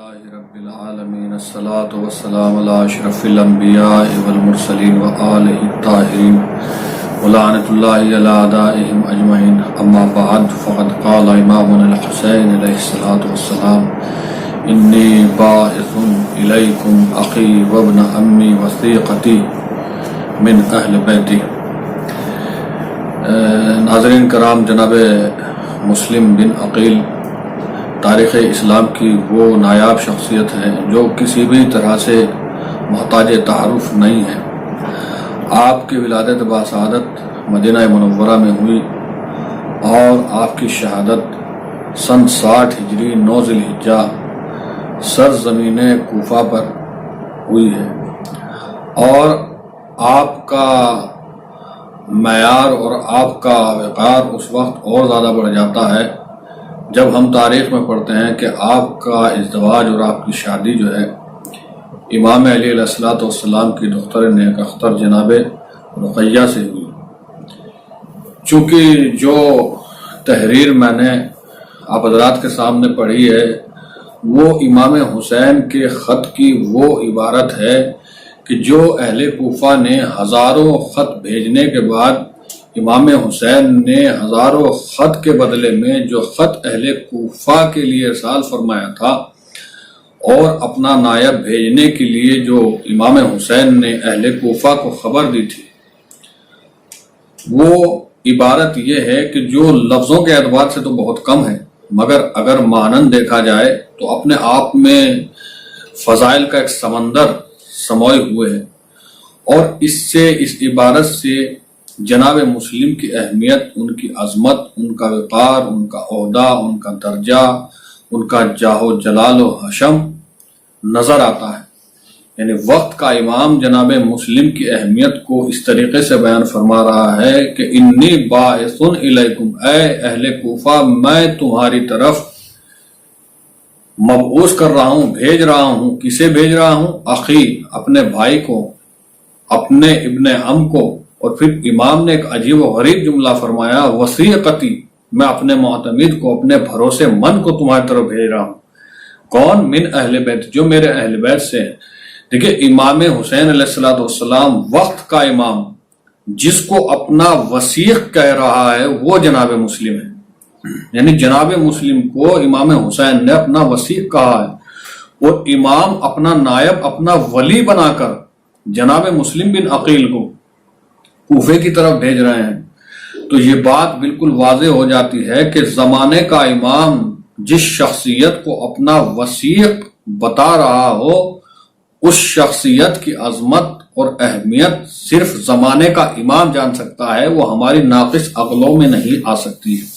لله رب العالمين الصلاة والسلام على أشرف الأنبياء والمرسلين وآله الطاهرين ولعنة الله على أعدائهم أجمعين. أما بعد فقد قال إمامنا الحسين عليه الصلاة والسلام: إني باعث إليكم أخي وابن أمي وثيقتي من أهل بيتي. ناظرین کرام، جناب مسلم بن عقیل تاریخ اسلام کی وہ نایاب شخصیت ہے جو کسی بھی طرح سے محتاج تعارف نہیں ہے. آپ کی ولادت باسعادت مدینہ منورہ میں ہوئی اور آپ کی شہادت سن 60 ہجری 9 ذی الحجہ سرزمین کوفہ پر ہوئی ہے. اور آپ کا معیار اور آپ کا وقار اس وقت اور زیادہ بڑھ جاتا ہے جب ہم تاریخ میں پڑھتے ہیں کہ آپ کا ازدواج اور آپ کی شادی جو ہے امام علی علیہ الصلوۃ والسلام کی دختر نیک اختر جناب رقیہ سے ہوئی. چونکہ جو تحریر میں نے آپ حضرات کے سامنے پڑھی ہے وہ امام حسین کے خط کی وہ عبارت ہے کہ جو اہل کوفہ نے ہزاروں خط بھیجنے کے بعد امام حسین نے ہزاروں خط کے بدلے میں جو خط اہل کوفہ کے لیے ارسال فرمایا تھا اور اپنا نائب بھیجنے کے لیے جو امام حسین نے اہل کوفہ کو خبر دی تھی، وہ عبارت یہ ہے کہ جو لفظوں کے اعتبار سے تو بہت کم ہے مگر اگر مانند دیکھا جائے تو اپنے آپ میں فضائل کا ایک سمندر سموئے ہوئے ہیں. اور اس عبارت سے جناب مسلم کی اہمیت، ان کی عظمت، ان کا وقار، ان کا عہدہ، ان کا درجہ، ان کا جاہ و جلال و حشم نظر آتا ہے. یعنی وقت کا امام جناب مسلم کی اہمیت کو اس طریقے سے بیان فرما رہا ہے کہ انی باعث الیکم، اے اہل کوفہ میں تمہاری طرف مبعوث کر رہا ہوں، بھیج رہا ہوں. کسے بھیج رہا ہوں؟ اخی، اپنے بھائی کو، اپنے ابن ام کو. اور پھر امام نے ایک عجیب و غریب جملہ فرمایا: وثیقتی، میں اپنے معتمد کو، اپنے بھروسے مند کو تمہاری طرف بھیج رہا ہوں. کون؟ من اہل بیت، جو میرے اہل بیت سے ہیں. دیکھیں، امام حسین علیہ السلام وقت کا امام جس کو اپنا وثیق کہہ رہا ہے وہ جناب مسلم ہے. یعنی جناب مسلم کو امام حسین نے اپنا وثیق کہا ہے اور امام اپنا نائب، اپنا ولی بنا کر جناب مسلم بن عقیل کو کوفے کی طرف بھیج رہے ہیں. تو یہ بات بالکل واضح ہو جاتی ہے کہ زمانے کا امام جس شخصیت کو اپنا وثیق بتا رہا ہو، اس شخصیت کی عظمت اور اہمیت صرف زمانے کا امام جان سکتا ہے، وہ ہماری ناقص عقلوں میں نہیں آ سکتی ہے.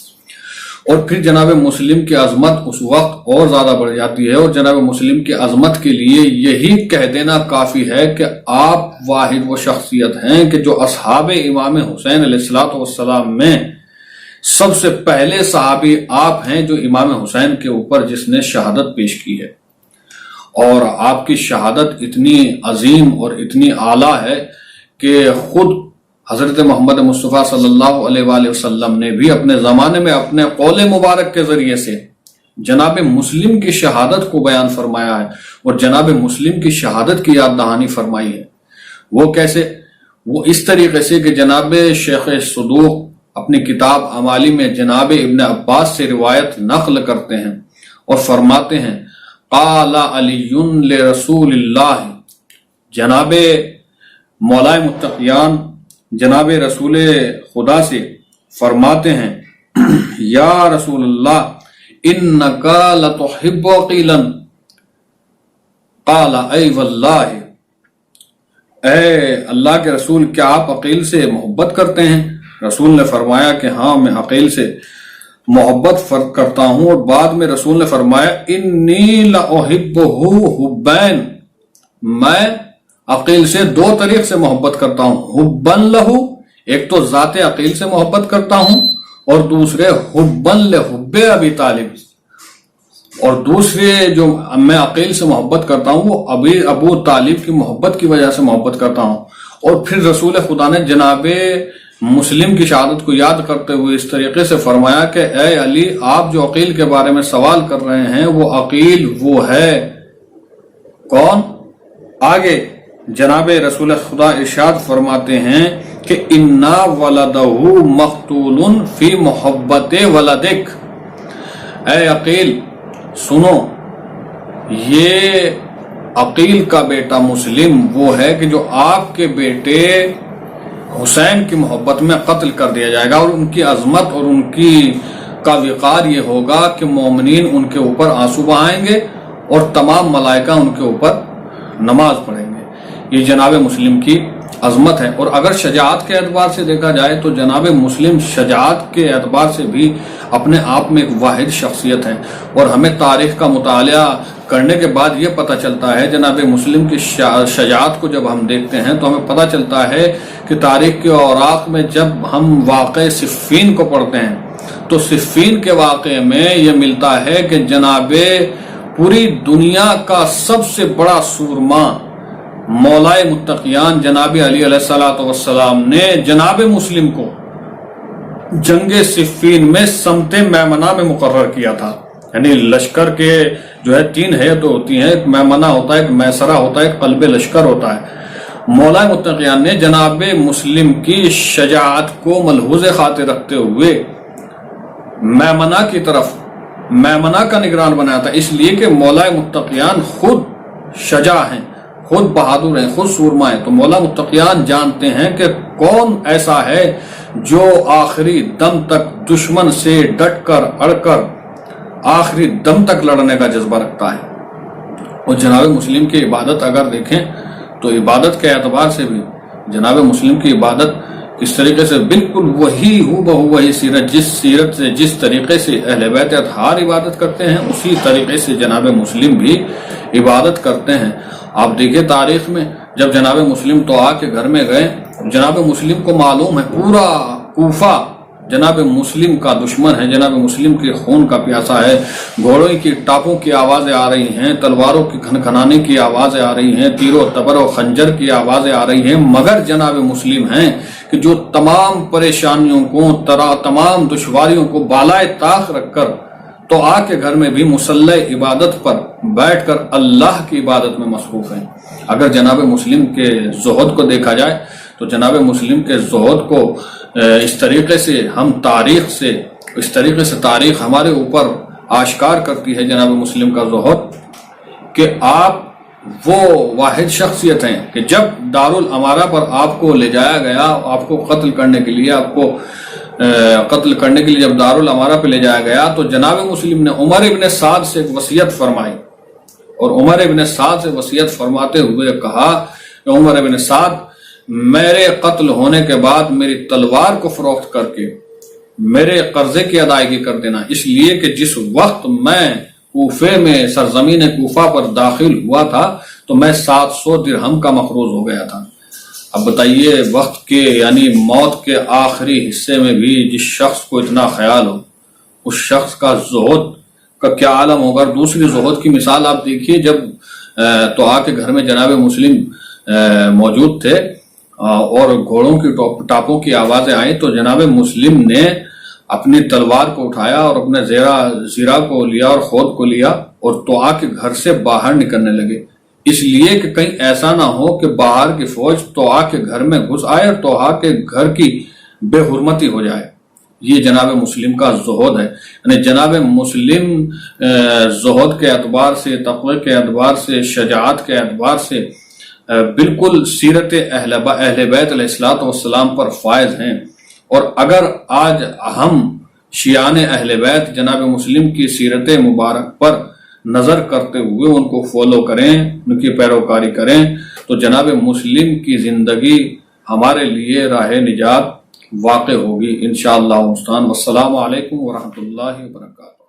اور پھر جناب مسلم کی عظمت اس وقت اور زیادہ بڑھ جاتی ہے. اور جناب مسلم کی عظمت کے لیے یہی کہہ دینا کافی ہے کہ آپ واحد وہ شخصیت ہیں کہ جو اصحاب امام حسین علیہ السلام میں سب سے پہلے صحابی آپ ہیں جو امام حسین کے اوپر جس نے شہادت پیش کی ہے. اور آپ کی شہادت اتنی عظیم اور اتنی اعلیٰ ہے کہ خود حضرت محمد مصطفیٰ صلی اللہ علیہ وآلہ وسلم نے بھی اپنے زمانے میں اپنے قول مبارک کے ذریعے سے جناب مسلم کی شہادت کو بیان فرمایا ہے اور جناب مسلم کی شہادت کی یاد دہانی فرمائی ہے. وہ کیسے؟ وہ اس طریقے سے کہ جناب شیخ صدوق اپنی کتاب اعمالی میں جناب ابن عباس سے روایت نقل کرتے ہیں اور فرماتے ہیں: قال علی لرسول اللہ، جناب مولا متقیان جناب رسول خدا سے فرماتے ہیں: یا رسول اللہ انکا لتحب عقیلا. قال ای واللہ، اے اللہ کے رسول کیا آپ عقیل سے محبت کرتے ہیں؟ رسول نے فرمایا کہ ہاں، میں عقیل سے محبت کرتا ہوں. اور بعد میں رسول نے فرمایا: انی لاحبہ حبین، میں عقیل سے دو طریق سے محبت کرتا ہوں. حبن لہو، ایک تو ذات عقیل سے محبت کرتا ہوں اور دوسرے حبن لحب ابی طالب، اور دوسرے جو میں عقیل سے محبت کرتا ہوں وہ ابو طالب کی محبت کی وجہ سے محبت کرتا ہوں. اور پھر رسول خدا نے جناب مسلم کی شہادت کو یاد کرتے ہوئے اس طریقے سے فرمایا کہ اے علی، آپ جو عقیل کے بارے میں سوال کر رہے ہیں وہ عقیل وہ ہے کون؟ آگے جناب رسول خدا ارشاد فرماتے ہیں کہ انا ولدہ مقتول فی محبت ولدک، اے عقیل سنو، یہ عقیل کا بیٹا مسلم وہ ہے کہ جو آپ کے بیٹے حسین کی محبت میں قتل کر دیا جائے گا، اور ان کی عظمت اور ان کی کا وقار یہ ہوگا کہ مومنین ان کے اوپر آنسو بہائیں گے اور تمام ملائکہ ان کے اوپر نماز پڑھیں گے۔ یہ جناب مسلم کی عظمت ہے۔ اور اگر شجاعت کے اعتبار سے دیکھا جائے تو جناب مسلم شجاعت کے اعتبار سے بھی اپنے آپ میں ایک واحد شخصیت ہے، اور ہمیں تاریخ کا مطالعہ کرنے کے بعد یہ پتہ چلتا ہے جناب مسلم کی شجاعت کو جب ہم دیکھتے ہیں تو ہمیں پتہ چلتا ہے کہ تاریخ کے اوراق میں جب ہم واقعہ صفین کو پڑھتے ہیں تو صفین کے واقعے میں یہ ملتا ہے کہ جناب پوری دنیا کا سب سے بڑا سورما مولائے متقیان جناب علی علیہ السلام نے جناب مسلم کو جنگ صفین میں سمت میمنہ میں مقرر کیا تھا۔ یعنی لشکر کے جو ہے 3 ہیئتیں ہوتی ہیں، ایک میمنہ ہوتا ہے، ایک میسرہ ہوتا ہے، ایک قلب لشکر ہوتا ہے۔ مولائے متقیان نے جناب مسلم کی شجاعت کو ملحوظ خاطر رکھتے ہوئے میمنہ کی طرف میمنہ کا نگران بنایا تھا، اس لیے کہ مولائے متقیان خود شجاع ہیں، خود بہادر ہیں، خود سورما ہیں۔ تو مولا متقیان جانتے ہیں کہ کون ایسا ہے جو آخری دم تک دشمن سے ڈٹ کر اڑ کر آخری دم تک لڑنے کا جذبہ رکھتا ہے۔ اور جناب مسلم کی عبادت اگر دیکھیں تو عبادت کے اعتبار سے بھی جناب مسلم کی عبادت اس طریقے سے بالکل وہی وہی سیرت سے جس طریقے سے اہل بیت اطہار عبادت کرتے ہیں اسی طریقے سے جناب مسلم بھی عبادت کرتے ہیں۔ آپ دیکھیں تاریخ میں جب جناب مسلم طوعا کے گھر میں گئے، جناب مسلم کو معلوم ہے پورا کوفہ جناب مسلم کا دشمن ہے، جناب مسلم کے خون کا پیاسا ہے، گھوڑوں کی ٹاپوں کی آوازیں آ رہی ہیں، تلواروں کی کھنکھنانے کی آوازیں آ رہی ہیں، تیر و تبر و خنجر کی آوازیں آ رہی ہیں، مگر جناب مسلم ہیں کہ جو تمام پریشانیوں کو تمام دشواریوں کو بالائے طاق رکھ کر تو آ کے گھر میں بھی مسلح عبادت پر بیٹھ کر اللہ کی عبادت میں مصروف ہیں۔ اگر جناب مسلم کے زہد کو دیکھا جائے تو جناب مسلم کے زہد کو اس طریقے سے ہم تاریخ ہمارے اوپر آشکار کرتی ہے جناب مسلم کا زہد کہ آپ وہ واحد شخصیت ہیں کہ جب دارالامارہ پر آپ کو لے جایا گیا، آپ کو قتل کرنے کے لیے جب دارالامارہ پہ لے جایا گیا تو جناب مسلم نے عمر ابن سعد سے ایک وصیت فرمائی، اور عمر ابن سعد سے وصیت فرماتے ہوئے کہا کہ عمر ابن سعد، میرے قتل ہونے کے بعد میری تلوار کو فروخت کر کے میرے قرضے کی ادائیگی کر دینا، اس لیے کہ جس وقت میں کوفے میں سرزمین کوفہ پر داخل ہوا تھا تو میں 700 درہم کا مقروض ہو گیا تھا۔ اب بتائیے وقت کے یعنی موت کے آخری حصے میں بھی جس شخص کو اتنا خیال ہو اس شخص کا زہد کا کیا عالم ہوگا۔ دوسری زہد کی مثال آپ دیکھیے، جب تو آ کے گھر میں جناب مسلم موجود تھے اور گھوڑوں کی ٹاپوں کی آوازیں آئیں تو جناب مسلم نے اپنی تلوار کو اٹھایا اور اپنے زیرہ کو لیا اور خود کو لیا اور توآ کے گھر سے باہر نکلنے لگے، اس لیے کہ کہیں ایسا نہ ہو کہ باہر کی فوج توآ کے گھر میں گھس آئے اور توآ کے گھر کی بے حرمتی ہو جائے۔ یہ جناب مسلم کا زہد ہے، یعنی جناب مسلم زہد کے اعتبار سے، تقوی کے اعتبار سے، شجاعت کے اعتبار سے بالکل سیرت اہل بیت علیہ السلام پر فائز ہیں۔ اور اگر آج ہم شیعان اہل بیت جناب مسلم کی سیرت مبارک پر نظر کرتے ہوئے ان کو فالو کریں، ان کی پیروکاری کریں تو جناب مسلم کی زندگی ہمارے لیے راہ نجات واقع ہوگی انشاءاللہ۔ والسلام علیکم ورحمۃ اللہ وبرکاتہ۔